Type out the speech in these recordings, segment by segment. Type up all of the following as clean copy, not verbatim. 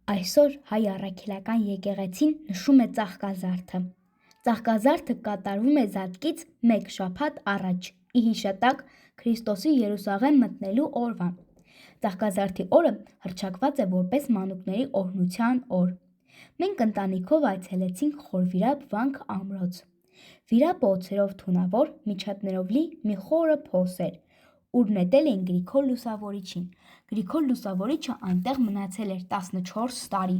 Այսօր հայ առաքելական եկեղեցին նշում է Ծաղկազարդը։ Ծաղկազարդը կատարվում է Զատկից 1 շաբաթ առաջ, ի հիշատակ Քրիստոսի Երուսաղեմ մտնելու օրվան։ Ծաղկազարդի օրը հռչակված է որպես մանուկների օրհնության օր։ Մենք ընտանիքով այցելեցինք Խորվիրապ Վանք ամրոց։ Վիրապը օձերով թունավոր, միջատներով լի մի խորը փոս էր, ուր նետել էին Գրիգոր Լուսավորիչին։ Գրիգոր Լուսավորիչը այնտեղ մնացել էր 14 տարի։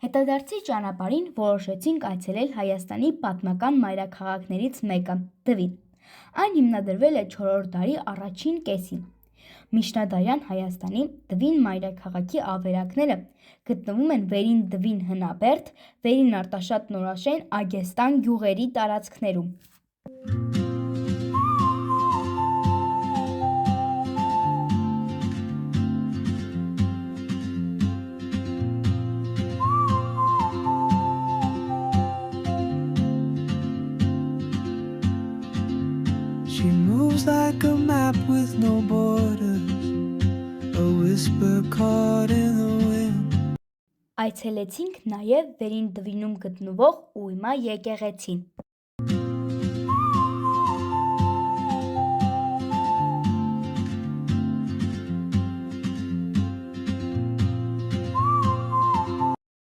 Հետադարձի ճանապարհին որոշեցինք այցելել Հայաստանի պատմական մայրաքաղաքներից մեկը՝ Դվին։ Այն հիմնադրվել է 4-րդ դարի առաջին կեսին։ Միջնադարյան Հայաստանի Դվին մայրաքաղաքի ավերակները գտնվում են Վերին Դվին Հնաբերդ, Վերին Արտաշատ Նորաշեն Ագեստան գյուղերի տարածքներում։ She moves like a map with no borders, a whisper caught in the wind. Այցելեցինք նաև Վերին Դվինում գտնվող Ուйմա եկեղեցին։